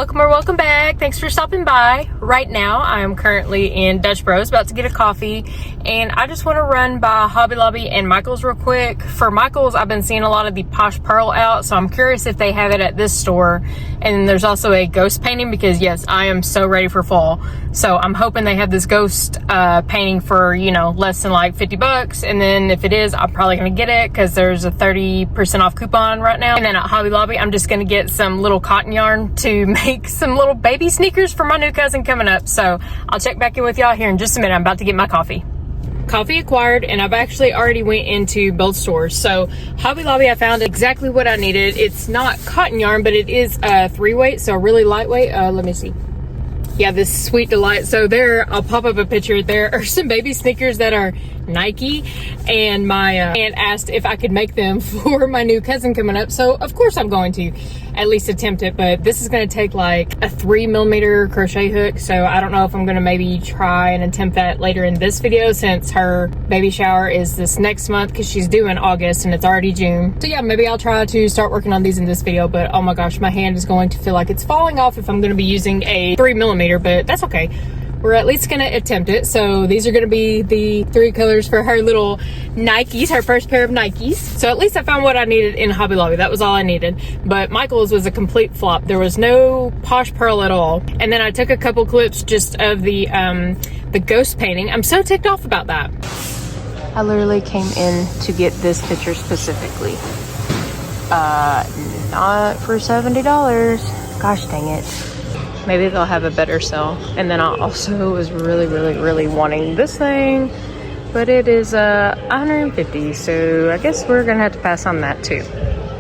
welcome or welcome back. Thanks for stopping by. Right now, I am currently in Dutch Bros, about to get a coffee, and I just want to run by Hobby Lobby and Michael's real quick. For Michael's, I've been seeing a lot of the Posh Pearl out, so I'm curious if they have it at this store. And there's also a ghost painting because, yes, I am so ready for fall. So I'm hoping they have this ghost painting for, you know, less than like 50 bucks. And then if it is, I'm probably going to get it because there's a 30% off coupon right now. And then at Hobby Lobby, I'm just going to get some little cotton yarn to make some little baby sneakers for my new cousin coming up. So I'll check back in with y'all here in just a minute. I'm about to get my coffee. Coffee acquired, and I've actually already went into both stores. So Hobby Lobby, I found exactly what I needed. It's not cotton yarn, but it is 3-weight, so really lightweight. Let me see. Yeah, this Sweet Delight. So there, I'll pop up a picture. There are some baby sneakers that are Nike, and my aunt asked if I could make them for my new cousin coming up. So of course I'm going to at least attempt it, but this is going to take like a 3mm crochet hook. So I don't know if I'm going to maybe try and attempt that later in this video, since her baby shower is this next month because she's due in August and it's already June. So yeah, maybe I'll try to start working on these in this video, but oh my gosh, my hand is going to feel like it's falling off if I'm going to be using a 3mm, but that's okay. We're at least gonna attempt it. So these are gonna be the 3 colors for her little Nikes, her first pair of Nikes. So at least I found what I needed in Hobby Lobby. That was all I needed. But Michael's was a complete flop. There was no Posh Pearl at all. And then I took a couple clips just of the ghost painting. I'm so ticked off about that. I literally came in to get this picture specifically. Not for $70. Gosh dang it. Maybe they'll have a better sale. And then I also was really wanting this thing, but it is $150, so I guess we're gonna have to pass on that too.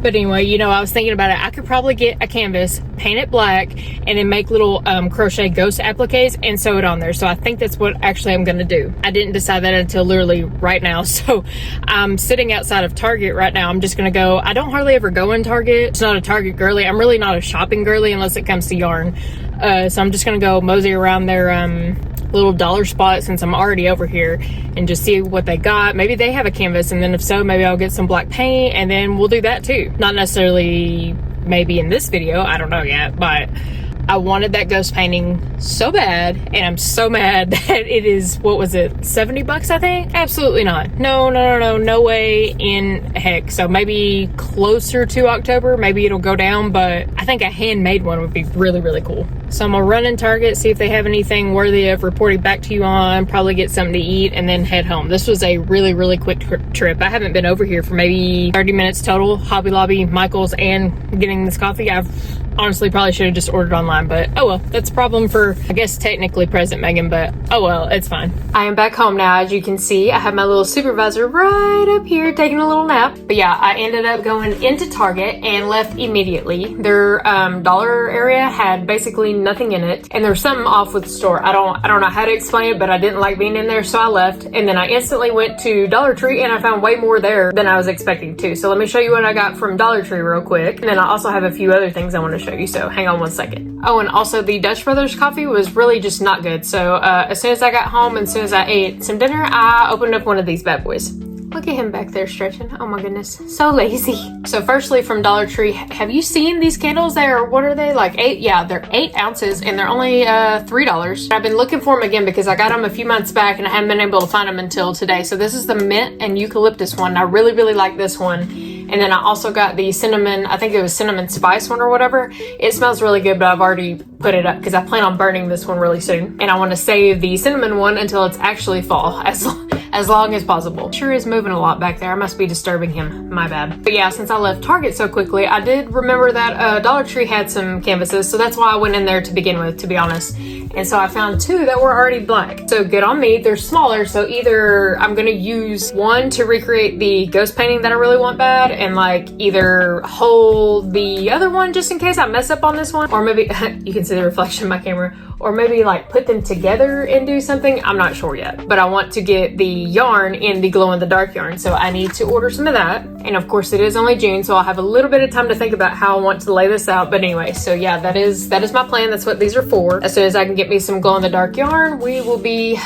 But anyway, you know, I was thinking about it. I could probably get a canvas, paint it black, and then make little crochet ghost appliques and sew it on there. So I think that's what actually I'm gonna do. I didn't decide that until literally right now. So I'm sitting outside of Target right now. I'm just gonna go. I don't hardly ever go in Target. It's not a Target girly. I'm really not a shopping girly unless it comes to yarn. So I'm just gonna go mosey around their little dollar spot since I'm already over here and just see what they got. Maybe they have a canvas, and then if so, maybe I'll get some black paint and then we'll do that too. Not necessarily maybe in this video, I don't know yet, but I wanted that ghost painting so bad, and I'm so mad that it is, what was it, 70 bucks I think? Absolutely not. No way in heck. So maybe closer to October, maybe it'll go down, but I think a handmade one would be really cool. So I'm gonna run in Target, see if they have anything worthy of reporting back to you on, probably get something to eat, and then head home. This was a really quick trip. I haven't been over here for maybe 30 minutes total. Hobby Lobby, Michael's, and getting this coffee. I've honestly probably should have just ordered online, but oh well. That's a problem for, I guess, technically present Megan, but oh well, it's fine. I am back home now. As you can see, I have my little supervisor right up here taking a little nap. But yeah, I ended up going into Target and left immediately. Their dollar area had basically nothing in it, and there was something off with the store. I don't know how to explain it, but I didn't like being in there, so I left. And then I instantly went to Dollar Tree, and I found way more there than I was expecting to. So let me show you what I got from Dollar Tree real quick, and then I also have a few other things I want to show you, so hang on one second. Oh, and also the Dutch Brothers coffee was really just not good. So as soon as I got home and as soon as I ate some dinner, I opened up one of these bad boys. Look at him back there stretching. Oh my goodness, so lazy. So firstly, from Dollar Tree, have you seen these candles? What are they, like 8? Yeah, they're 8 ounces and they're only $3. I've been looking for them again because I got them a few months back and I haven't been able to find them until today. So this is the mint and eucalyptus one. I really like this one. And then I also got the cinnamon, I think it was cinnamon spice one or whatever. It smells really good, but I've already put it up because I plan on burning this one really soon. And I want to save the cinnamon one until it's actually fall, as long as possible. Sure is moving a lot back there. I must be disturbing him. My bad. But yeah, since I left Target so quickly, I did remember that Dollar Tree had some canvases, so that's why I went in there to begin with, to be honest. And so I found 2 that were already black. So good on me. They're smaller, so either I'm gonna use one to recreate the ghost painting that I really want bad, and like either hold the other one just in case I mess up on this one, or maybe you can see the reflection in my camera, or maybe like put them together and do something. I'm not sure yet, but I want to get the yarn in the glow in the dark yarn, so I need to order some of that. And of course it is only June, so I'll have a little bit of time to think about how I want to lay this out. But anyway, so yeah, that is my plan. That's what these are for. As soon as I can get me some glow in the dark yarn, we will be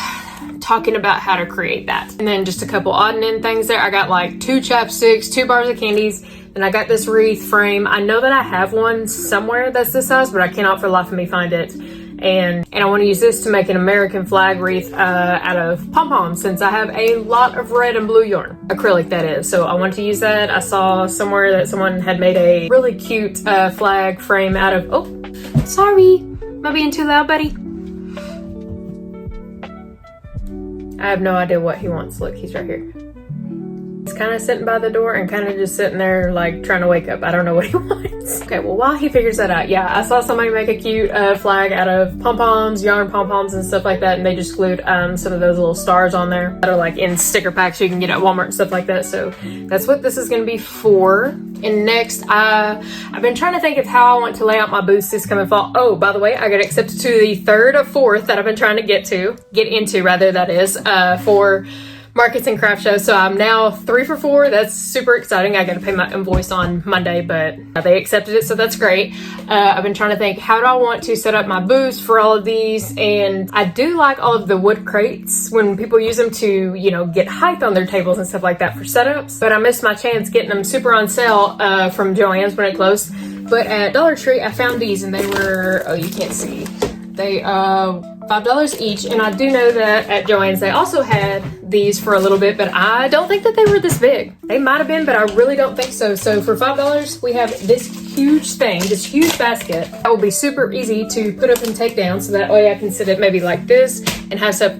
talking about how to create that. And then just a couple odd and end things there. I got like 2 chapsticks, 2 bars of candies, And I got this wreath frame. I know that I have one somewhere that's this size, but I cannot for the life of me find it. And I want to use this to make an American flag wreath out of pom-poms, since I have a lot of red and blue yarn, acrylic that is. So I wanted to use that. I saw somewhere that someone had made a really cute flag frame out of, oh, sorry, am I being too loud, buddy? I have no idea what he wants. Look, he's right here. He's kind of sitting by the door and kind of just sitting there like trying to wake up. I don't know what he wants. Okay, well, while he figures that out, yeah, I saw somebody make a cute flag out of pom-poms, yarn pom-poms and stuff like that, and they just glued some of those little stars on there that are like in sticker packs you can get at Walmart and stuff like that. So that's what this is going to be for. And next, I've been trying to think of how I want to lay out my booths this coming fall. Oh, by the way, I got accepted to the 3rd or 4th that I've been trying to get into, that is, for Markets and Craft Show. So I'm now 3 for 4. That's super exciting. I got to pay my invoice on Monday, but they accepted it, so that's great. I've been trying to think, how do I want to set up my booths for all of these? And I do like all of the wood crates when people use them to, you know, get height on their tables and stuff like that for setups. But I missed my chance getting them super on sale from Joann's when it closed. But at Dollar Tree, I found these, and they were, oh, you can't see. They $5 each, and I do know that at Joann's they also had these for a little bit, but I don't think that they were this big. They might have been, but I really don't think so. So for $5, we have this huge thing, this huge basket that will be super easy to put up and take down, so that way I can sit it maybe like this and have stuff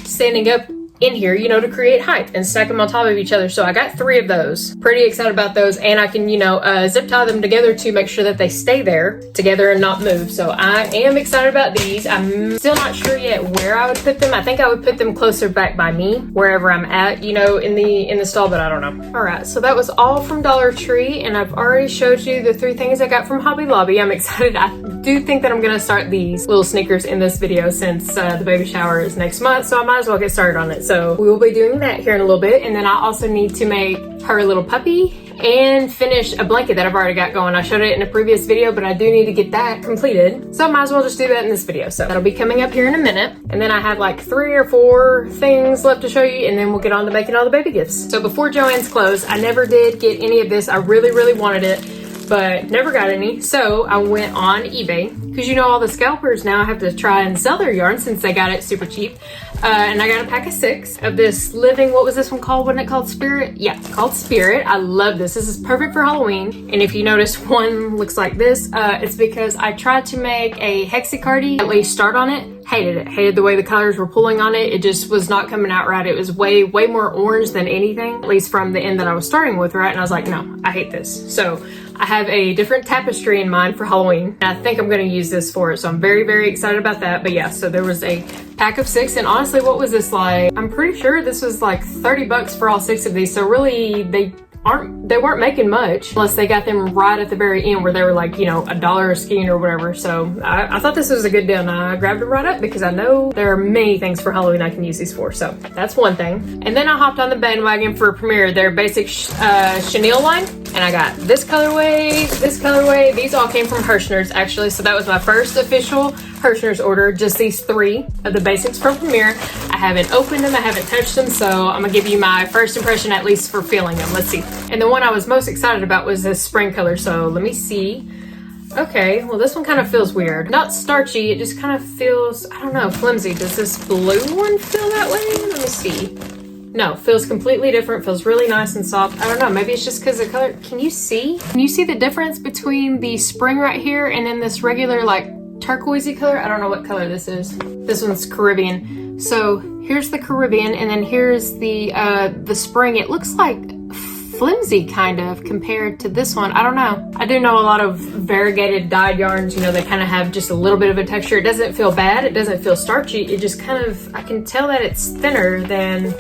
standing up in here, you know, to create height and stack them on top of each other. So I got 3 of those. Pretty excited about those, and I can, you know, zip tie them together to make sure that they stay there together and not move. So I am excited about these. I'm still not sure yet where I would put them. I think I would put them closer back by me, wherever I'm at, you know, in the stall, but I don't know. All right, so that was all from Dollar Tree, and I've already showed you the 3 things I got from Hobby Lobby. I'm excited. I do think that I'm gonna start these little sneakers in this video, since the baby shower is next month, so I might as well get started on it. So we will be doing that here in a little bit. And then I also need to make her a little puppy and finish a blanket that I've already got going. I showed it in a previous video, but I do need to get that completed. So I might as well just do that in this video. So that'll be coming up here in a minute. And then I have like 3 or 4 things left to show you, and then we'll get on to making all the baby gifts. So before Joann's closed, I never did get any of this. I really, really wanted it, but never got any. So I went on eBay, because you know all the scalpers now have to try and sell their yarn since they got it super cheap. And I got a pack of 6 of this living, what was this one called? Wasn't it called Spirit? Yeah, called Spirit. I love this. This is perfect for Halloween. And if you notice, one looks like this. It's because I tried to make a hexacardi, at least start on it. Hated it. Hated the way the colors were pulling on it. It just was not coming out right. It was way more orange than anything, at least from the end that I was starting with, right? And I was like, no, I hate this. So I have a different tapestry in mind for Halloween, and I think I'm going to use this for it. So I'm very, very excited about that. But yeah, so there was a pack of 6, and honestly, what was this like? I'm pretty sure this was like 30 bucks for all 6 of these. So really, they weren't making much, unless they got them right at the very end where they were like, you know, $1 a skein or whatever. So I thought this was a good deal, and I grabbed it right up because I know there are many things for Halloween I can use these for. So that's one thing. And then I hopped on the bandwagon for Premier, their basic chenille line. And I got this colorway, this colorway. These all came from Herrschner's actually. So that was my first official Herrschner's order, just these 3 of the basics from Premier. I haven't opened them, I haven't touched them, so I'm gonna give you my first impression, at least for feeling them. Let's see. And the one I was most excited about was this spring color, so let me see. Okay, well this one kind of feels weird. Not starchy, it just kind of feels, I don't know, flimsy. Does this blue one feel that way? Let me see. No, feels completely different, feels really nice and soft. I don't know, maybe it's just because the color. Can you see? Can you see the difference between the spring right here and then this regular like turquoisey color? I don't know what color this is. This one's Caribbean. So here's the Caribbean, and then here's the spring. It looks like flimsy kind of compared to this one. I don't know. I do know a lot of variegated dyed yarns, you know, they kind of have just a little bit of a texture. It doesn't feel bad. It doesn't feel starchy. It just kind of, I can tell that it's thinner than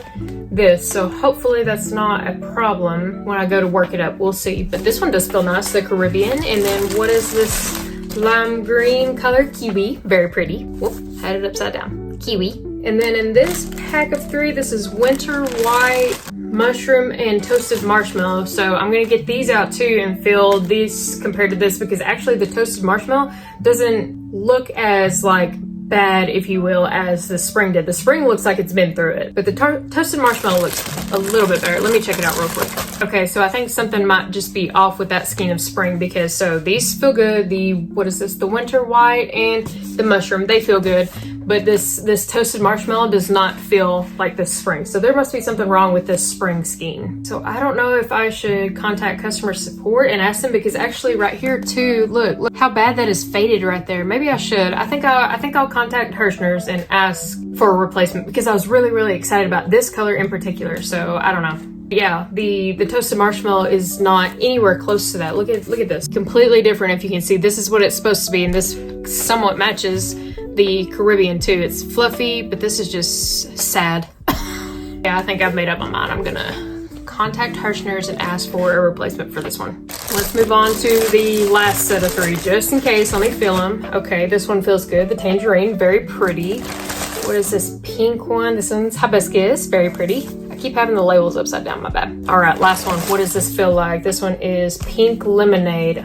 this. So hopefully that's not a problem when I go to work it up. We'll see. But this one does feel nice, the Caribbean. And then what is this lime green color? Kiwi. Very pretty. Whoop, had it upside down. Kiwi. And then in this pack of 3, this is winter white, mushroom, and toasted marshmallow. So I'm gonna get these out too and feel these compared to this, because actually the toasted marshmallow doesn't look as like bad, if you will, as the spring did. The spring looks like it's been through it, but the toasted marshmallow looks a little bit better. Let me check it out real quick. Okay, so I think something might just be off with that skein of spring, because so these feel good. The, what is this? The winter white and the mushroom, they feel good. But this toasted marshmallow does not feel like this spring. So there must be something wrong with this spring skein. So I don't know if I should contact customer support and ask them, because actually right here too, look how bad that is faded right there. Maybe I should. I think I'll contact Herrschner's and ask for a replacement, because I was really excited about this color in particular. So I don't know. Yeah, the toasted marshmallow is not anywhere close to that. Look at this. Completely different. If you can see, this is what it's supposed to be, and this somewhat matches the Caribbean too. It's fluffy, but this is just sad. Yeah, I think I've made up my mind. I'm gonna contact Herrschner's and ask for a replacement for this one. Let's move on to the last set of 3, just in case. Let me feel them. Okay, this one feels good. The tangerine, very pretty. What is this pink one? This one's hibiscus, very pretty. I keep having the labels upside down, my bad. All right, last one. What does this feel like? This one is pink lemonade.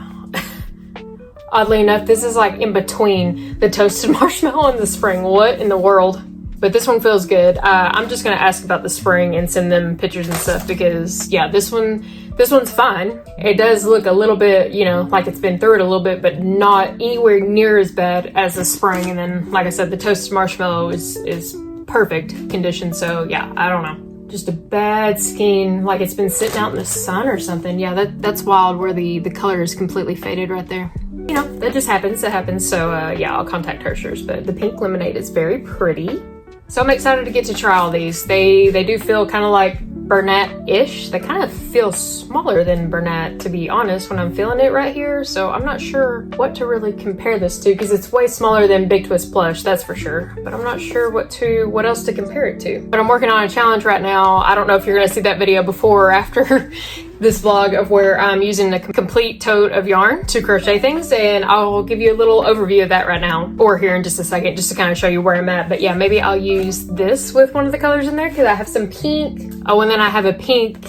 Oddly enough, this is like in between the toasted marshmallow and the spring. What in the world? But this one feels good. I'm just gonna ask about the spring and send them pictures and stuff, because yeah, this one's fine. It does look a little bit, you know, like it's been through it a little bit, but not anywhere near as bad as the spring. And then, like I said, the toasted marshmallow is perfect condition. So yeah, I don't know. Just a bad skein, like it's been sitting out in the sun or something. Yeah, that's wild, where the color is completely faded right there. You know, that just happens. That happens. So yeah, I'll contact Herrschner's. But the pink lemonade is very pretty. So I'm excited to get to try all these. They do feel kind of like Bernat-ish. They kind of feel smaller than Bernat, to be honest, when I'm feeling it right here. So I'm not sure what to really compare this to, because it's way smaller than Big Twist Plush, that's for sure. But I'm not sure what else to compare it to. But I'm working on a challenge right now. I don't know if you're gonna see that video before or after this vlog, of where I'm using a complete tote of yarn to crochet things, and I'll give you a little overview of that right now, or here in just a second, just to kind of show you where I'm at. But yeah, maybe I'll use this with one of the colors in there, because I have some pink. Oh, and then I have a pink,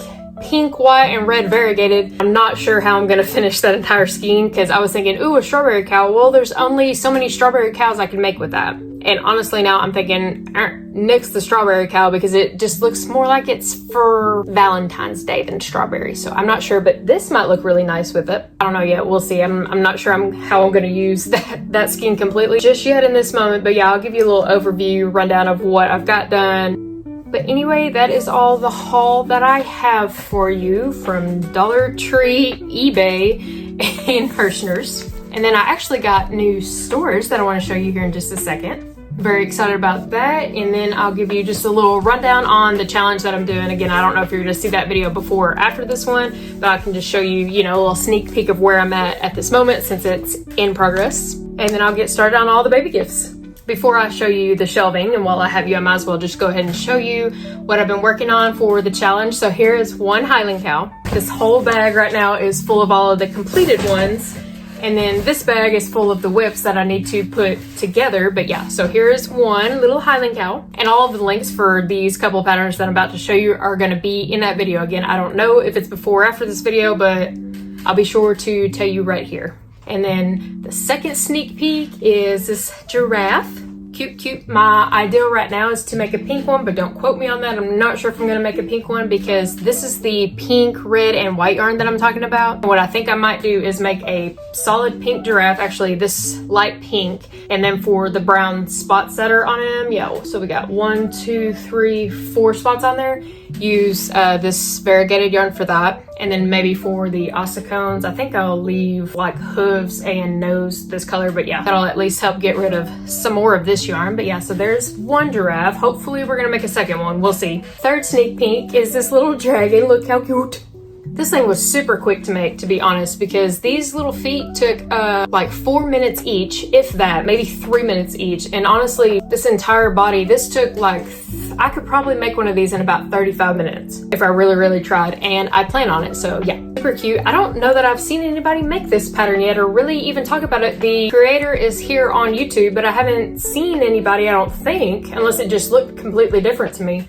white, and red variegated. I'm not sure how I'm gonna finish that entire skein, because I was thinking, ooh, a strawberry cow. Well, there's only so many strawberry cows I can make with that. And honestly, now I'm thinking, nix the strawberry cow, because it just looks more like it's for Valentine's Day than strawberry. So I'm not sure, but this might look really nice with it. I don't know yet. We'll see. I'm not sure how I'm going to use that skein completely just yet in this moment. But yeah, I'll give you a little overview rundown of what I've got done. But anyway, that is all the haul that I have for you from Dollar Tree, eBay, and Herrschner's. And then I actually got new storage that I want to show you here in just a second. Very excited about that. And then I'll give you just a little rundown on the challenge that I'm doing. Again, I don't know if you're going to see that video before or after this one, but I can just show you, you know, a little sneak peek of where I'm at this moment, since it's in progress. And then I'll get started on all the baby gifts. Before I show you the shelving, and while I have you, I might as well just go ahead and show you what I've been working on for the challenge. So here is one Highland cow. This whole bag right now is full of all of the completed ones. And then this bag is full of the whips that I need to put together. But yeah, so here's one little Highland cow. And all of the links for these couple patterns that I'm about to show you are going to be in that video. Again, I don't know if it's before or after this video, but I'll be sure to tell you right here. And then the second sneak peek is this giraffe. Cute. My ideal right now is to make a pink one, but don't quote me on that. I'm not sure if I'm gonna make a pink one, because this is the pink, red, and white yarn that I'm talking about. What I think I might do is make a solid pink giraffe, actually this light pink, and then for the brown spots that are on him, yeah, so we got 1, 2, 3, 4 spots on there. Use this variegated yarn for that. And then maybe for the ossicones, I think I'll leave like hooves and nose this color, but yeah, that'll at least help get rid of some more of this yarn. But yeah, so there's one giraffe. Hopefully we're gonna make a second one, we'll see. Third sneak peek is this little dragon. Look how cute. This thing was super quick to make, to be honest, because these little feet took like 4 minutes each, if that, maybe 3 minutes each. And honestly, this entire body, this took like, I could probably make one of these in about 35 minutes if I really tried, and I plan on it. So yeah, super cute. I don't know that I've seen anybody make this pattern yet, or really even talk about it. The creator is here on YouTube, but I haven't seen anybody, I don't think, unless it just looked completely different to me,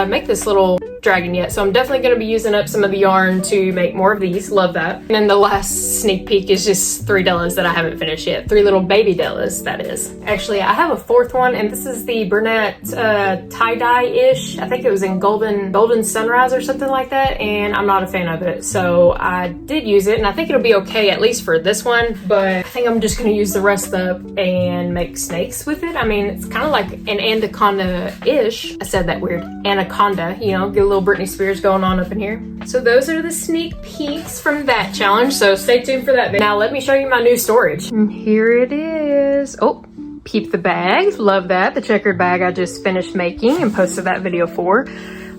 make this little dragging yet. So I'm definitely going to be using up some of the yarn to make more of these. Love that. And then the last sneak peek is just 3 Dellas that I haven't finished yet. 3 little baby Dellas, that is. Actually, I have a 4th one, and this is the brunette tie-dye-ish. I think it was in golden sunrise or something like that, and I'm not a fan of it. So I did use it, and I think it'll be okay at least for this one, but I think I'm just going to use the rest up and make snakes with it. I mean, it's kind of like an anaconda-ish. I said that weird. Anaconda, you know, get a little Britney Spears going on up in here. So those are the sneak peeks from that challenge, so stay tuned for that video. Now let me show you my new storage. And here it is. Oh, peep the bag. Love that. The checkered bag I just finished making and posted that video for.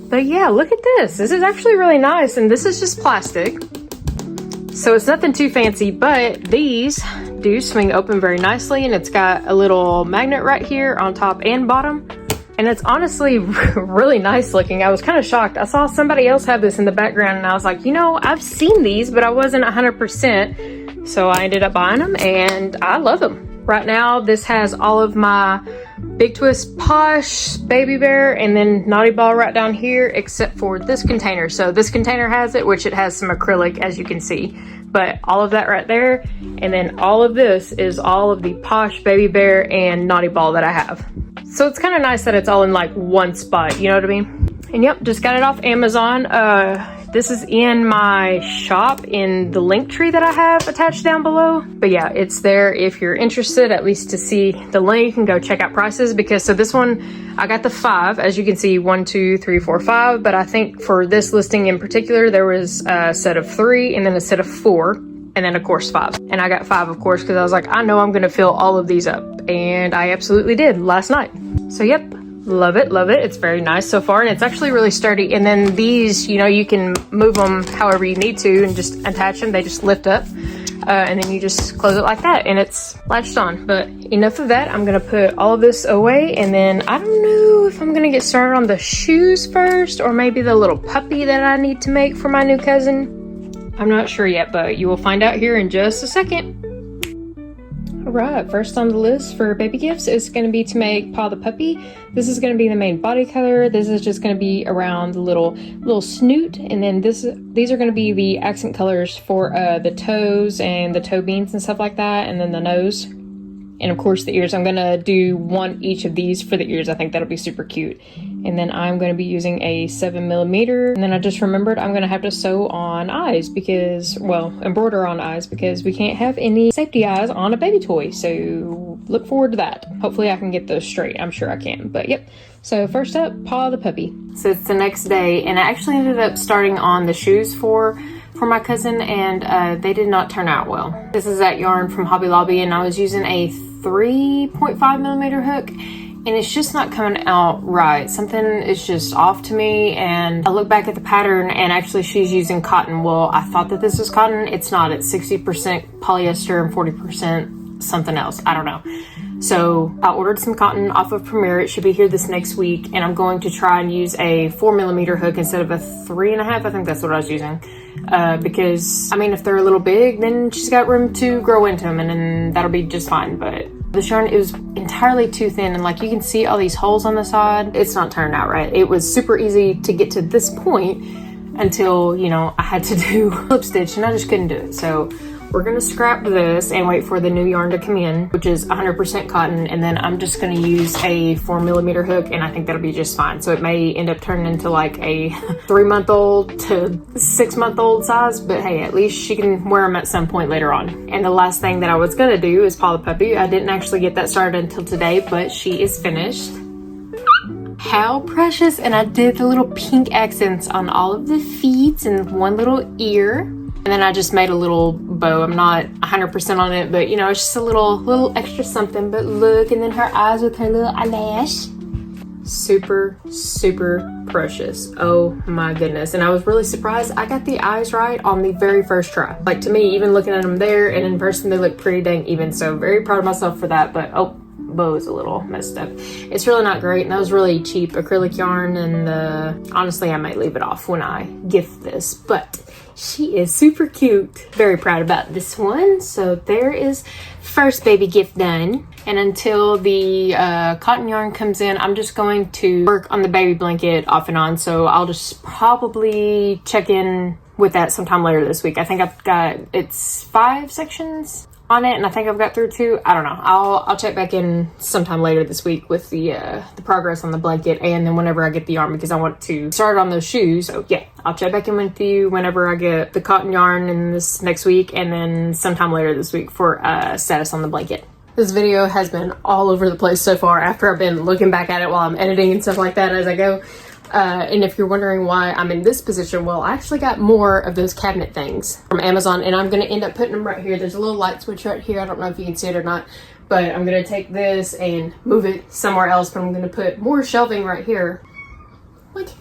But yeah, look at this. This is actually really nice, and this is just plastic. So it's nothing too fancy, but these do swing open very nicely, and it's got a little magnet right here on top and bottom. And it's honestly really nice looking. I was kind of shocked. I saw somebody else have this in the background, and I was like, you know, I've seen these, but I wasn't 100%. So I ended up buying them, and I love them. Right now, this has all of my Big Twist Posh, Baby Bear, and then Naughty Ball right down here, except for this container. So this container has it, which it has some acrylic, as you can see. But all of that right there, and then all of this is all of the Posh, Baby Bear, and Naughty Ball that I have. So it's kind of nice that it's all in like one spot, you know what I mean? And yep, just got it off Amazon. This is in my shop in the link tree that I have attached down below. But yeah, it's there if you're interested, at least to see the link and go check out prices. Because so this one, I got the 5, as you can see, 1, 2, 3, 4, 5. But I think for this listing in particular, there was a set of 3 and then a set of 4. And then of course 5. And I got 5 of course, because I was like, I know I'm gonna fill all of these up. And I absolutely did last night. So yep, love it, love it. It's very nice so far, and it's actually really sturdy. And then these, you know, you can move them however you need to and just attach them. They just lift up. And then you just close it like that, and it's latched on. But enough of that. I'm gonna put all of this away, and then I don't know if I'm gonna get started on the shoes first, or maybe the little puppy that I need to make for my new cousin. I'm not sure yet, but you will find out here in just a second. All right, first on the list for baby gifts is going to be to make Paw the Puppy. This is going to be the main body color. This is just going to be around the little snoot, and then these are going to be the accent colors for the toes and the toe beans and stuff like that, and then the nose. And of course the ears. I'm going to do one each of these for the ears. I think that'll be super cute. And then I'm going to be using a 7mm. And then I just remembered I'm going to have to sew on eyes because, well, embroider on eyes because we can't have any safety eyes on a baby toy. So look forward to that. Hopefully I can get those straight. I'm sure I can. But yep. So first up, Paw the Puppy. So it's the next day, and I actually ended up starting on the shoes for my cousin, and they did not turn out well. This is that yarn from Hobby Lobby, and I was using a 3.5mm hook, and it's just not coming out right. Something is just off to me, and I look back at the pattern, and actually she's using cotton. Well, I thought that this was cotton. It's not. It's 60% polyester and 40% something else. I don't know. So I ordered some cotton off of Premier. It should be here this next week, and I'm going to try and use a 4mm hook instead of a 3.5. I think that's what I was using. Because, I mean, if they're a little big, then she's got room to grow into them, and then that'll be just fine. But this yarn, it was entirely too thin, and like you can see all these holes on the side. It's not turning out right. It was super easy to get to this point until, you know, I had to do slip stitch, and I just couldn't do it. So we're gonna scrap this and wait for the new yarn to come in, which is 100% cotton, and then I'm just gonna use a 4mm hook, and I think that'll be just fine. So it may end up turning into like a 3-month-old to 6-month-old size, but hey, at least she can wear them at some point later on. And the last thing that I was gonna do is Paw the Puppy. I didn't actually get that started until today, but she is finished. How precious. And I did the little pink accents on all of the feet and one little ear. And then I just made a little bow. I'm not 100% on it, but you know, it's just a little extra something. But look, and then her eyes with her little eyelash. Super, super precious. Oh my goodness. And I was really surprised I got the eyes right on the very first try. Like, to me, even looking at them there and in person, they look pretty dang even. So very proud of myself for that. But oh, bow is a little messed up. It's really not great, and that was really cheap acrylic yarn, and honestly I might leave it off when I gift this, but she is super cute. Very proud about this one. So there is first baby gift done. And until the cotton yarn comes in, I'm just going to work on the baby blanket off and on. So I'll just probably check in with that sometime later this week. I think I've got, it's 5 sections on it, and I think I've got through 2. I don't know. I'll check back in sometime later this week with the progress on the blanket, and then whenever I get the yarn, because I want to start on those shoes. So yeah, I'll check back in with you whenever I get the cotton yarn in this next week, and then sometime later this week for status on the blanket. This video has been all over the place so far after I've been looking back at it while I'm editing and stuff like that as I go. And if you're wondering why I'm in this position, well, I actually got more of those cabinet things from Amazon, and I'm going to end up putting them right here. There's a little light switch right here. I don't know if you can see it or not, but I'm going to take this and move it somewhere else, but I'm going to put more shelving right here. What?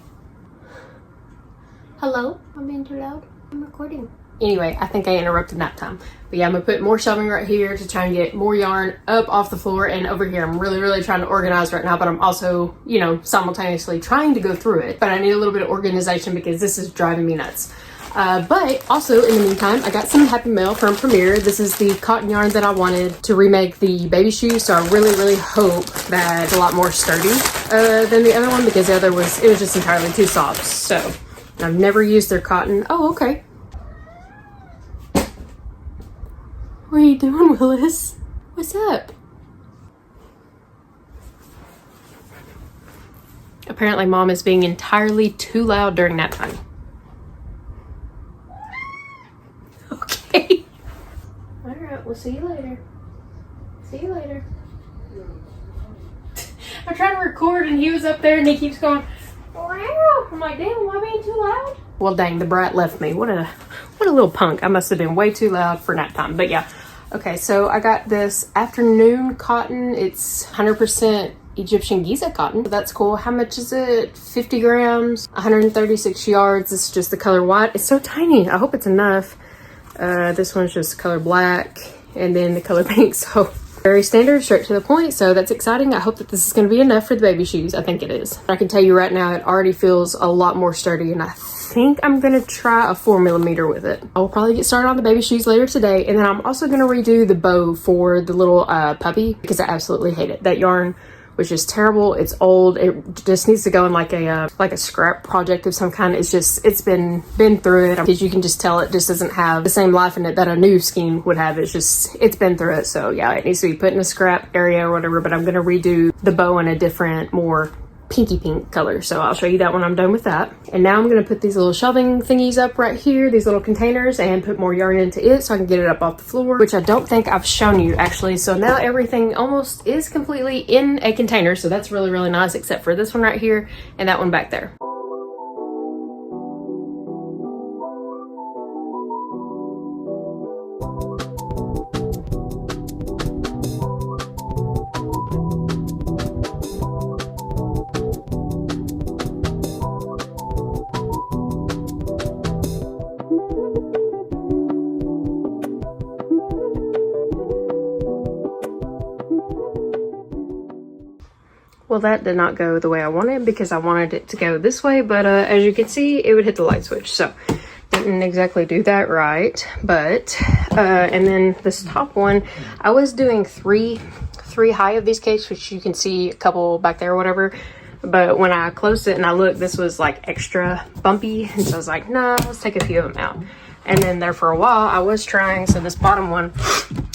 Hello? I'm being too loud? I'm recording. Anyway, I think I interrupted nap time. But yeah, I'm gonna put more shelving right here to try and get more yarn up off the floor, and over here I'm really trying to organize right now, but I'm also, you know, simultaneously trying to go through it. But I need a little bit of organization because this is driving me nuts. But also in the meantime, I got some happy mail from Premier. This is the cotton yarn that I wanted to remake the baby shoes, so I really hope that it's a lot more sturdy than the other one, because the other was just entirely too soft. So I've never used their cotton. Oh, okay. What are you doing, Willis? What's up? Apparently Mom is being entirely too loud during nap time. Okay. Alright, we'll see you later. See you later. I'm trying to record and he was up there and he keeps going, wow. I'm like, damn, am I being too loud? Well, dang, the brat left me. What a little punk. I must have been way too loud for nap time. But yeah. Okay, so I got this afternoon cotton. It's 100% Egyptian Giza cotton. That's cool. How much is it? 50 grams, 136 yards. This is just the color white. It's so tiny. I hope it's enough. This one's just color black, and then the color pink. So very standard, straight to the point. So that's exciting. I hope that this is going to be enough for the baby shoes. I think it is. I can tell you right now, it already feels a lot more sturdy, and I think I'm going to try a 4mm with it. I'll probably get started on the baby shoes later today, and then I'm also going to redo the bow for the little puppy, because I absolutely hate it. That yarn was just terrible. It's old. It just needs to go in like a scrap project of some kind. It's been through it, because you can just tell it just doesn't have the same life in it that a new skein would have. It's been through it. So yeah, it needs to be put in a scrap area or whatever, but I'm going to redo the bow in a different, more pinky pink color. So I'll show you that when I'm done with that. And now I'm going to put these little shelving thingies up right here, these little containers, and put more yarn into it so I can get it up off the floor, which I don't think I've shown you actually. So now everything almost is completely in a container. So that's really nice, except for this one right here and that one back there. Well, that did not go the way I wanted, because I wanted it to go this way, but as you can see, it would hit the light switch. So didn't exactly do that right. But and then this top one, I was doing three high of these cakes, which you can see a couple back there or whatever. But when I closed it and I looked, this was like extra bumpy, and so I was like, nah, let's take a few of them out. And then there for a while I was trying, so this bottom one,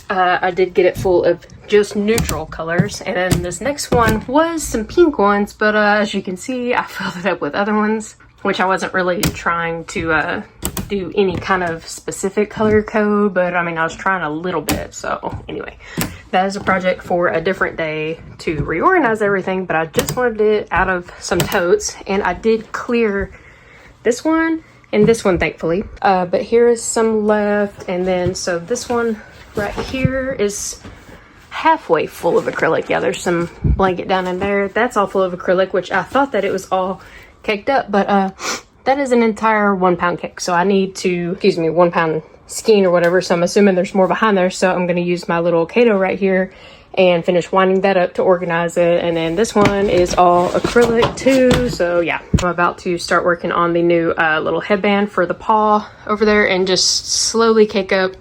I did get it full of just neutral colors, and then this next one was some pink ones, but as you can see, I filled it up with other ones, which I wasn't really trying to do any kind of specific color code, but I mean, I was trying a little bit. So anyway, that is a project for a different day to reorganize everything, but I just wanted it out of some totes, and I did clear this one and this one, thankfully. But here is some left, and then so this one right here is halfway full of acrylic. Yeah, there's some blanket down in there. That's all full of acrylic, which I thought that it was all caked up, but that is an entire 1 pound cake. So I need to, 1 pound skein or whatever. So I'm assuming there's more behind there. So I'm going to use my little Kato right here and finish winding that up to organize it. And then this one is all acrylic too. So yeah, I'm about to start working on the new little headband for the paw over there, and just slowly cake up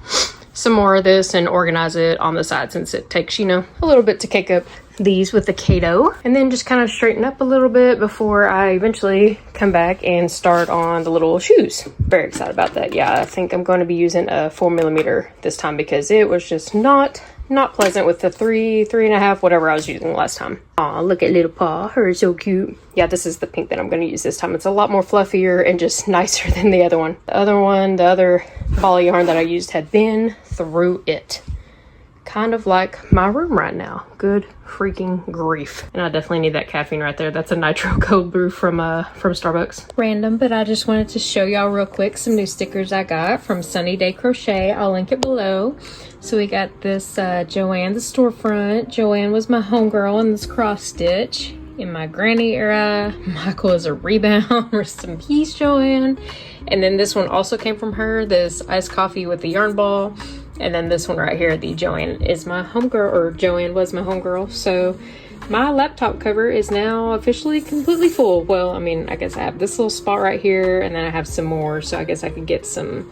some more of this and organize it on the side since it takes, you know, a little bit to cake up these with the Kato, and then just kind of straighten up a little bit before I eventually come back and start on the little shoes. Very excited about that. Yeah, I think I'm going to be using a 4mm this time because it was just not pleasant with the 3.5, whatever I was using last time. Aw, look at little paw. Her is so cute. Yeah, this is the pink that I'm going to use this time. It's a lot more fluffier and just nicer than the other one. The other ball of yarn that I used had been through it. Kind of like my room right now. Good freaking grief. And I definitely need that caffeine right there. That's a nitro cold brew from Starbucks. Random, but I just wanted to show y'all real quick some new stickers I got from Sunny Day Crochet. I'll link it below. So we got this Joanne the storefront. Joanne was my homegirl in this cross stitch in my granny era. Michael is a rebound. Rest in peace, Joanne. And then this one also came from her, this iced coffee with the yarn ball. And then this one right here, the Joanne is my homegirl, or Joanne was my homegirl. So my laptop cover is now officially completely full. Well, I mean, I guess I have this little spot right here, and then I have some more. So I guess I could get some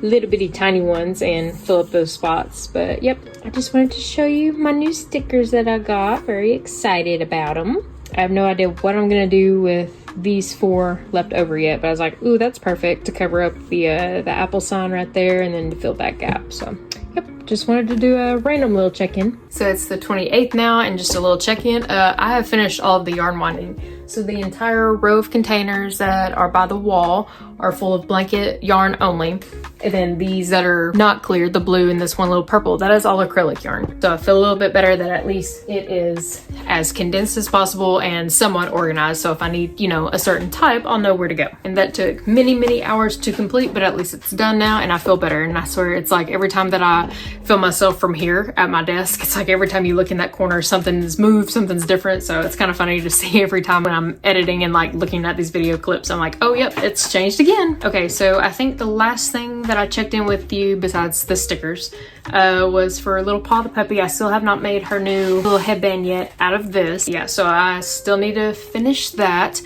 little bitty tiny ones and fill up those spots. But yep, I just wanted to show you my new stickers that I got. Very excited about them. I have no idea what I'm gonna do with these 4 left over yet, but I was like, ooh, that's perfect to cover up the apple sign right there and then to fill that gap. So yep, just wanted to do a random little check-in. So it's the 28th now, and just a little check-in. I have finished all of the yarn winding. So the entire row of containers that are by the wall are full of blanket yarn only. And then these that are not cleared, the blue and this one little purple, that is all acrylic yarn. So I feel a little bit better that at least it is as condensed as possible and somewhat organized. So if I need, you know, a certain type, I'll know where to go. And that took many, many hours to complete, but at least it's done now and I feel better. And I swear it's like every time that I feel myself from here at my desk, it's like every time you look in that corner, something's moved, something's different. So it's kind of funny to see every time when I'm editing and like looking at these video clips, I'm like, oh yep, it's changed again. Okay, so I think the last thing that I checked in with you besides the stickers was for little Paw the puppy. I still have not made her new little headband yet out of this. Yeah, so I still need to finish that.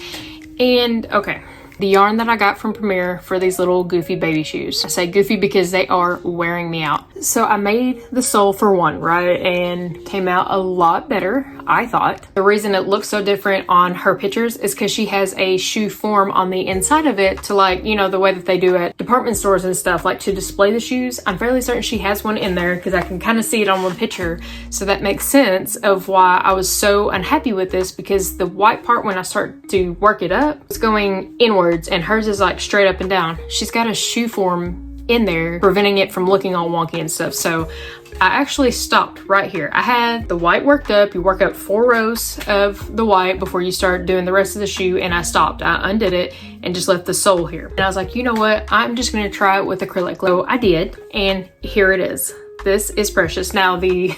And okay, the yarn that I got from Premier for these little goofy baby shoes. I say goofy because they are wearing me out. So I made the sole for one, right? And came out a lot better, I thought. The reason it looks so different on her pictures is because she has a shoe form on the inside of it to, like, you know, the way that they do at department stores and stuff, like to display the shoes. I'm fairly certain she has one in there because I can kind of see it on one picture. So that makes sense of why I was so unhappy with this, because the white part, when I start to work it up, it's going inward. And hers is like straight up and down. She's got a shoe form in there preventing it from looking all wonky and stuff. So I actually stopped right here. I had the white worked up. You work up 4 rows of the white before you start doing the rest of the shoe, and I stopped. I undid it and just left the sole here. And I was like, you know what, I'm just gonna try it with acrylic. So I did, and here it is. This is precious. Now I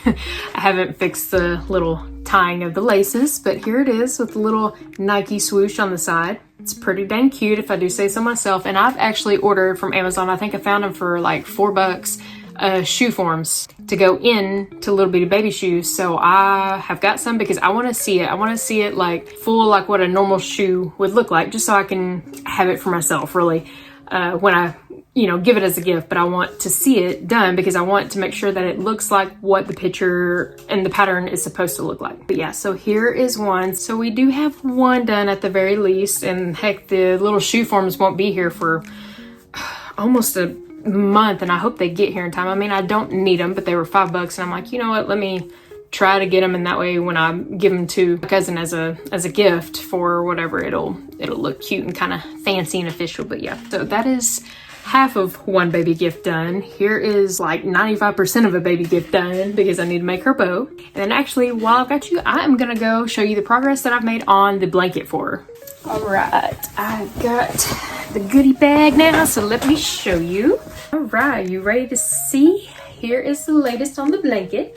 haven't fixed the little tying of the laces, but here it is with the little Nike swoosh on the side. It's pretty dang cute if I do say so myself. And I've actually ordered from Amazon, I think I found them for like $4, shoe forms to go in to little bitty baby shoes. So I have got some because I want to see it. I want to see it like full, like what a normal shoe would look like, just so I can have it for myself really when I, you know, give it as a gift. But I want to see it done because I want to make sure that it looks like what the picture and the pattern is supposed to look like. But yeah, so here is one. So we do have one done at the very least, and heck, the little shoe forms won't be here for almost a month, and I hope they get here in time. I mean, I don't need them, but they were $5, and I'm like, you know what, let me try to get them, and that way when I give them to my cousin as a gift for whatever, it'll look cute and kind of fancy and official. But yeah, so that is half of one baby gift done. Here is like 95% of a baby gift done because I need to make her bow. And then actually, while I've got you, I am gonna go show you the progress that I've made on the blanket for her. All right, I've got the goodie bag now, so let me show you. All right, you ready to see? Here is the latest on the blanket.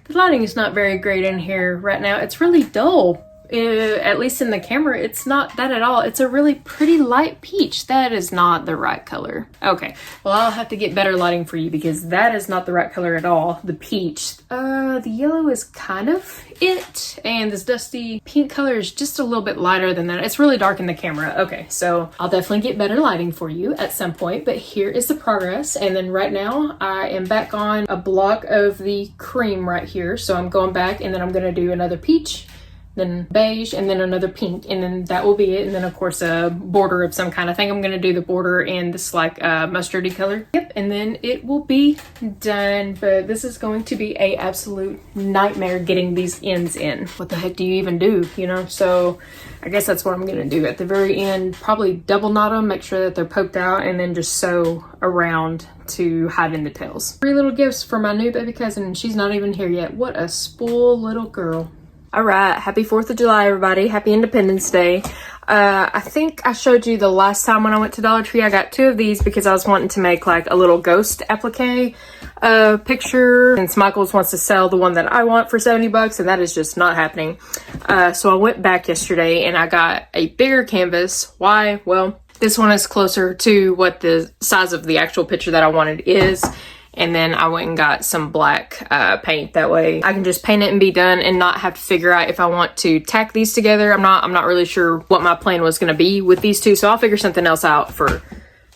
The lighting is not very great in here right now. It's really dull. at least in the camera, it's not that at all. It's a really pretty light peach. That is not the right color. Okay, well, I'll have to get better lighting for you because that is not the right color at all. The peach. The yellow is kind of it, and this dusty pink color is just a little bit lighter than that. It's really dark in the camera. Okay, so I'll definitely get better lighting for you at some point, but here is the progress. And then right now I am back on a block of the cream right here. So I'm going back, and then I'm gonna do another peach, then beige, and then another pink, and then that will be it. And then of course a border of some kind. I think I'm gonna do the border in this like mustardy color. Yep, and then it will be done. But this is going to be a absolute nightmare getting these ends in. What the heck do you even do, you know? So I guess that's what I'm gonna do at the very end. Probably double knot them, make sure that they're poked out, and then just sew around to hide in the tails. 3 little gifts for my new baby cousin, and she's not even here yet. What a spoiled little girl. All right, happy 4th of July, everybody. Happy Independence Day. I think I showed you the last time when I went to Dollar Tree, I got 2 of these because I was wanting to make like a little ghost applique picture. Since Michaels wants to sell the one that I want for 70 bucks, and that is just not happening. So I went back yesterday and I got a bigger canvas. Why? Well, this one is closer to what the size of the actual picture that I wanted is. And then I went and got some black paint. That way I can just paint it and be done and not have to figure out if I want to tack these together. I'm not really sure what my plan was going to be with these 2, so I'll figure something else out for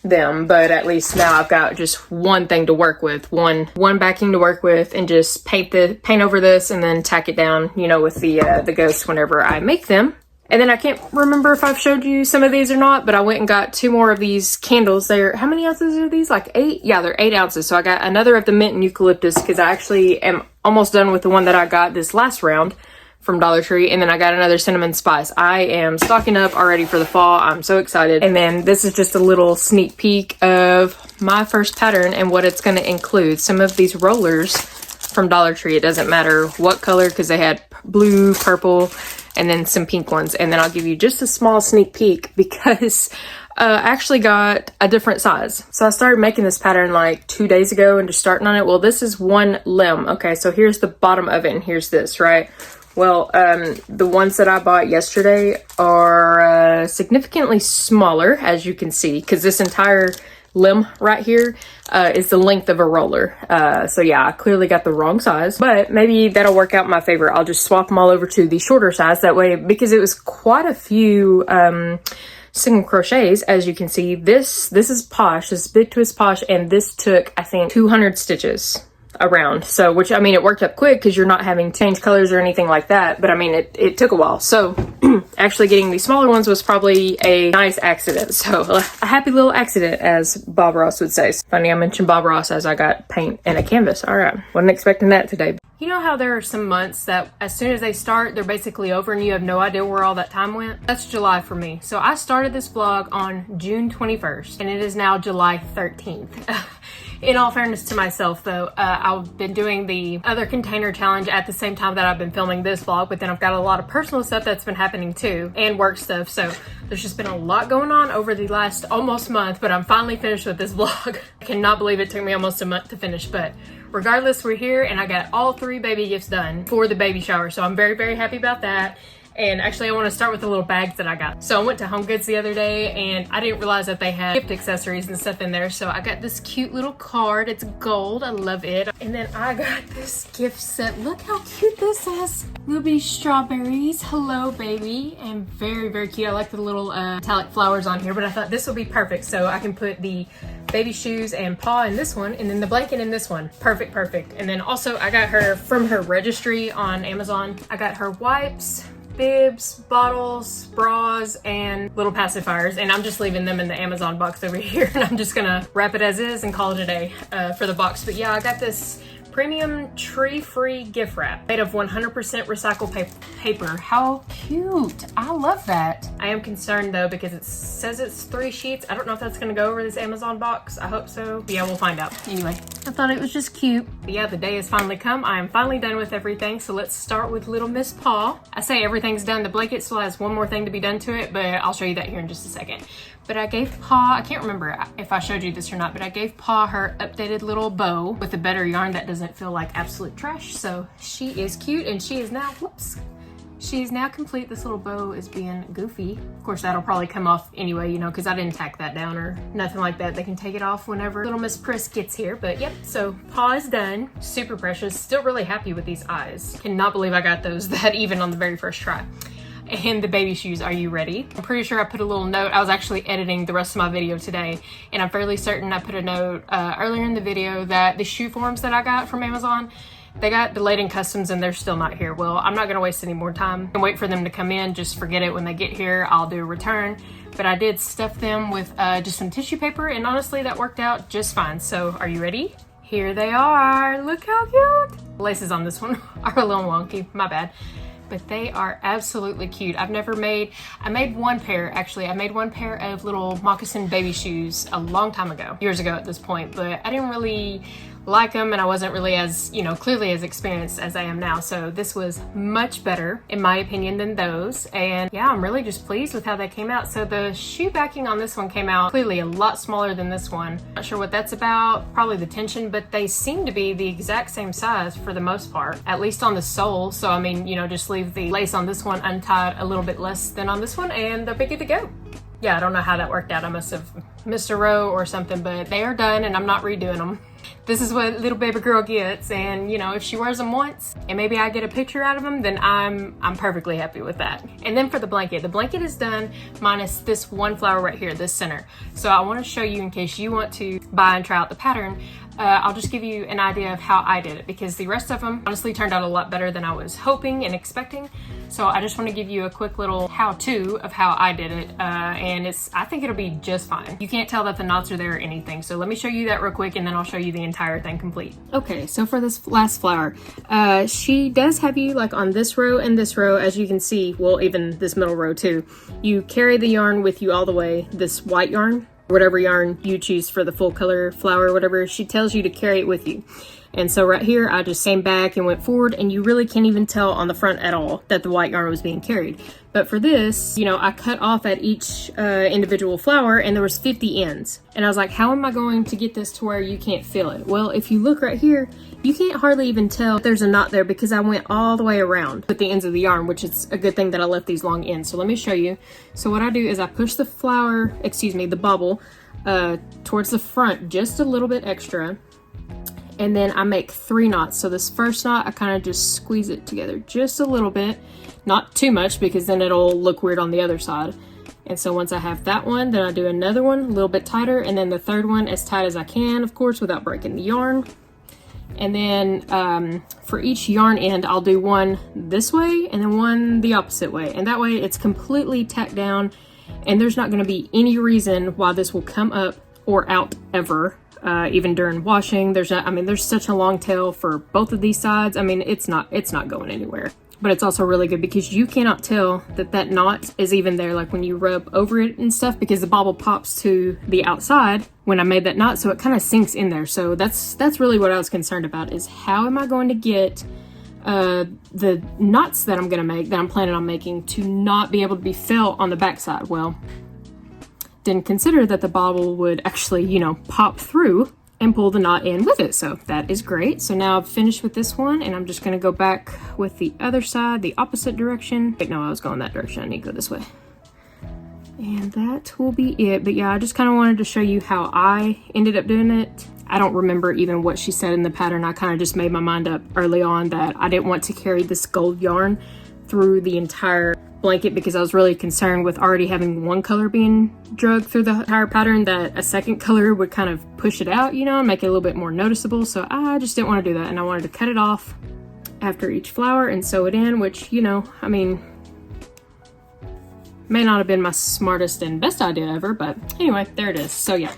them. But at least now I've got just one thing to work with, one backing to work with, and just paint over this and then tack it down, you know, with the ghosts whenever I make them. And then I can't remember if I've showed you some of these or not, but I went and got 2 more of these candles. They're, how many ounces are these? Like 8? Yeah, they're 8 ounces. So I got another of the mint and eucalyptus because I actually am almost done with the one that I got this last round from Dollar Tree. And then I got another cinnamon spice. I am stocking up already for the fall. I'm so excited. And then this is just a little sneak peek of my first pattern and what it's going to include. Some of these rollers from Dollar Tree. It doesn't matter what color because they had blue, purple, and then some pink ones. And then I'll give you just a small sneak peek because I actually got a different size. So I started making this pattern like 2 days ago and just starting on it. Well, this is 1 limb. Okay, so here's the bottom of it and here's this, right? Well, the ones that I bought yesterday are significantly smaller, as you can see, because this entire limb right here is the length of a roller. So yeah, I clearly got the wrong size, but maybe that'll work out in my favor. I'll just swap them all over to the shorter size. That way, because it was quite a few single crochets, as you can see. This is Posh, this Big Twist Posh, and this took, I think, 200 stitches around. So, which, I mean, it worked up quick because you're not having to change colors or anything like that, but I mean, it took a while. So actually getting these smaller ones was probably a nice accident. So a happy little accident, as Bob Ross would say. Funny I mentioned Bob Ross as I got paint and a canvas. All right, wasn't expecting that today. You know how there are some months that as soon as they start, they're basically over and you have no idea where all that time went? That's July for me. So I started this vlog on June 21st and it is now July 13th. In all fairness to myself though, I've been doing the other container challenge at the same time that I've been filming this vlog, but then I've got a lot of personal stuff that's been happening too, and work stuff. So there's just been a lot going on over the last almost month, but I'm finally finished with this vlog. I cannot believe it took me almost a month to finish, but regardless, we're here and I got all 3 baby gifts done for the baby shower. So I'm very, very happy about that. And actually I want to start with the little bags that I got. So I went to Home Goods the other day and I didn't realize that they had gift accessories and stuff in there. So I got this cute little card. It's gold. I love it. And then I got this gift set. Look how cute this is. Little bitty strawberries. Hello, baby. And very, very cute. I like the little metallic flowers on here, but I thought this would be perfect. So I can put the baby shoes and paw in this one and then the blanket in this one. Perfect, perfect. And then also I got her from her registry on Amazon. I got her wipes, bibs, bottles, bras, and little pacifiers, and I'm just leaving them in the Amazon box over here, and I'm just gonna wrap it as is and call it a day for the box. But yeah, I got this premium tree-free gift wrap made of 100% recycled paper. How cute! I love that. I am concerned though because it says it's 3 sheets. I don't know if that's gonna go over this Amazon box. I hope so. But yeah, we'll find out. Anyway, I thought it was just cute. But yeah, the day has finally come. I am finally done with everything. So let's start with little Miss Paw. I say everything's done. The blanket still has one more thing to be done to it, but I'll show you that here in just a second. But I gave Paw, I can't remember if I showed you this or not, but I gave Paw her updated little bow with a better yarn that doesn't feel like absolute trash. So she is cute and she is now, whoops, She's now complete. This little bow is being goofy. Of course, that'll probably come off anyway, you know, because I didn't tack that down or nothing like that. They can take it off whenever little Miss Priss gets here. But yep, so paw is done. Super precious. Still really happy with these eyes. Cannot believe I got those that even on the very first try. And the baby shoes, are you ready? I'm pretty sure I put a little note. I was actually editing the rest of my video today, and I'm fairly certain I put a note earlier in the video that the shoe forms that I got from Amazon, they got delayed in customs and they're still not here. Well, I'm not gonna waste any more time and wait for them to come in. Just forget it. When they get here, I'll do a return. But I did stuff them with just some tissue paper, and honestly, that worked out just fine. So are you ready? Here they are. Look how cute. The laces on this one are a little wonky, my bad. But they are absolutely cute. I made one pair, actually. I made one pair of little moccasin baby shoes a long time ago, years ago at this point, but I didn't really like them, and I wasn't really as, you know, clearly as experienced as I am now. So this was much better, in my opinion, than those. And yeah, I'm really just pleased with how they came out. So the shoe backing on this one came out clearly a lot smaller than this one. Not sure what that's about, probably the tension, but they seem to be the exact same size for the most part, at least on the sole. So I mean, you know, just leave the lace on this one untied a little bit less than on this one, and they'll be good to go. Yeah, I don't know how that worked out. I must have missed a row or something, but they are done and I'm not redoing them. This is what little baby girl gets, and you know, if she wears them once and maybe I get a picture out of them, then I'm perfectly happy with that. And then for the blanket is done minus this one flower right here, this center. So I want to show you, in case you want to buy and try out the pattern, I'll just give you an idea of how I did it, because the rest of them honestly turned out a lot better than I was hoping and expecting. So I just want to give you a quick little how-to of how I did it, and I think it'll be just fine. You can't tell that the knots are there or anything. So let me show you that real quick, and then I'll show you the entire thing complete. Okay, so for this last flower, she does have you like on this row and this row, as you can see, well, even this middle row too. You carry the yarn with you all the way, this white yarn, whatever yarn you choose for the full color flower, whatever, she tells you to carry it with you. And so right here, I just came back and went forward, and you really can't even tell on the front at all that the white yarn was being carried. But for this, you know, I cut off at each individual flower, and there was 50 ends. And I was like, how am I going to get this to where you can't feel it? Well, if you look right here, you can't hardly even tell if there's a knot there, because I went all the way around with the ends of the yarn, which is a good thing that I left these long ends. So let me show you. So what I do is I push the flower, the bobble, towards the front just a little bit extra. And then I make 3 knots. So this first knot, I kind of just squeeze it together just a little bit, not too much, because then it'll look weird on the other side. And so once I have that one, then I do another one a little bit tighter, and then the third one as tight as I can, of course, without breaking the yarn. And then for each yarn end, I'll do one this way and then one the opposite way. And that way it's completely tacked down, and there's not going to be any reason why this will come up or out ever. Even during washing, there's such a long tail for both of these sides. I mean, it's not going anywhere. But it's also really good because you cannot tell that knot is even there, like when you rub over it and stuff, because the bobble pops to the outside when I made that knot, so it kind of sinks in there. So that's really what I was concerned about, is how am I going to get the knots that I'm planning on making to not be able to be felt on the backside. Well, didn't consider that the bobble would actually, you know, pop through and pull the knot in with it. So that is great. So now I've finished with this one, and I'm just going to go back with the other side, the opposite direction. Wait, no, I was going that direction. I need to go this way. And that will be it. But yeah, I just kind of wanted to show you how I ended up doing it. I don't remember even what she said in the pattern. I kind of just made my mind up early on that I didn't want to carry this gold yarn through the entire blanket, because I was really concerned with already having one color being dragged through the entire pattern, that a second color would kind of push it out, you know, and make it a little bit more noticeable. So I just didn't want to do that, and I wanted to cut it off after each flower and sew it in, which, you know, I mean, may not have been my smartest and best idea ever, but anyway, there it is. So yeah,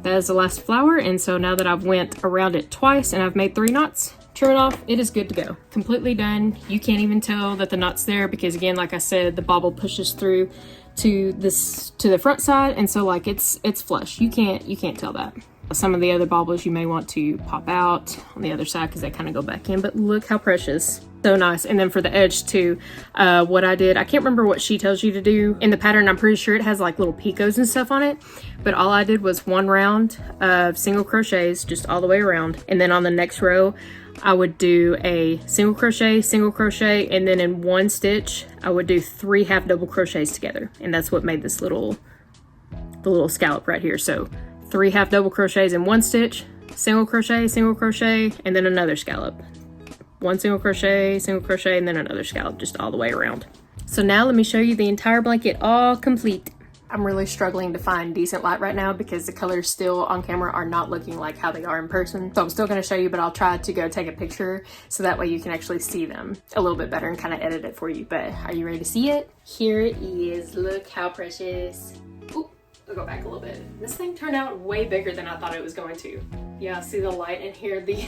that is the last flower. And so now that I've went around it twice and I've made 3 knots, trim it off, it is good to go. Completely done. You can't even tell that the knot's there, because again, like I said, the bobble pushes through to the front side, and so like it's flush. You can't tell that. Some of the other baubles you may want to pop out on the other side because they kind of go back in, but look how precious. So nice. And then for the edge too, what I did, I can't remember what she tells you to do in the pattern. I'm pretty sure it has like little picots and stuff on it, but all I did was 1 round of single crochets just all the way around. And then on the next row, I would do a single crochet, and then in 1 stitch, I would do 3 half double crochets together. And that's what made this the little scallop right here. So 3 half double crochets in 1 stitch, single crochet, and then another scallop. 1 single crochet, and then another scallop, just all the way around. So now let me show you the entire blanket all complete. I'm really struggling to find decent light right now because the colors still on camera are not looking like how they are in person. So I'm still going to show you, but I'll try to go take a picture so that way you can actually see them a little bit better and kind of edit it for you. But are you ready to see it? Here it is. Look how precious. Ooh, I'll go back a little bit. This thing turned out way bigger than I thought it was going to. Yeah, see the light in here, the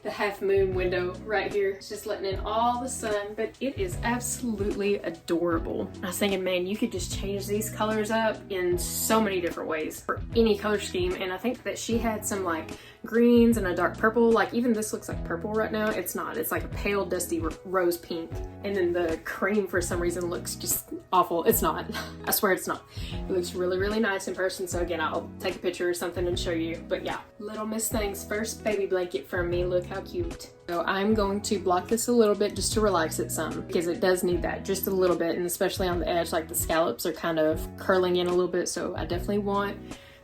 half moon window right here. It's just letting in all the sun, but it is absolutely adorable. I was thinking, man, you could just change these colors up in so many different ways for any color scheme. And I think that she had some like greens and a dark purple. Like even this looks like purple right now. It's not. It's like a pale dusty rose pink. And then the cream for some reason looks just awful. It's not. I swear it's not. It looks really, really nice in person. So again, I'll take a picture or something and show you. But yeah, Little Miss Thing's first baby blanket from me. Look how cute. So I'm going to block this a little bit just to relax it some because it does need that just a little bit, and especially on the edge, like the scallops are kind of curling in a little bit, so I definitely want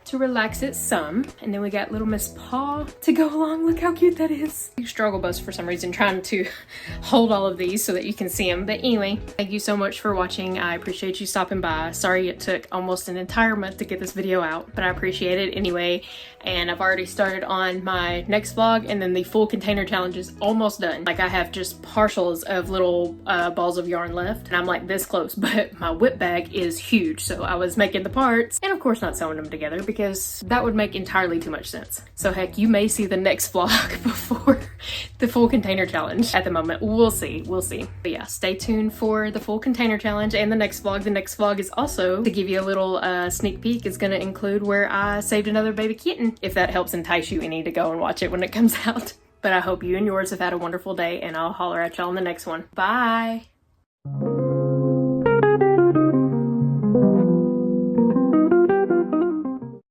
to relax it some. And then we got Little Miss Paw to go along. Look how cute that is. You struggle bus for some reason trying to hold all of these so that you can see them. But anyway, thank you so much for watching. I appreciate you stopping by. Sorry it took almost an entire month to get this video out, but I appreciate it anyway. And I've already started on my next vlog, and then the full container challenge is almost done. Like I have just partials of little balls of yarn left, and I'm like this close, but my whip bag is huge. So I was making the parts and of course not sewing them together because that would make entirely too much sense. So heck, you may see the next vlog before the full container challenge. At the moment, we'll see. But yeah, stay tuned for the full container challenge and the next vlog. The next vlog is also, to give you a little sneak peek, is going to include where I saved another baby kitten. If that helps entice you any to go and watch it when it comes out. But I hope you and yours have had a wonderful day, and I'll holler at y'all in the next one. Bye!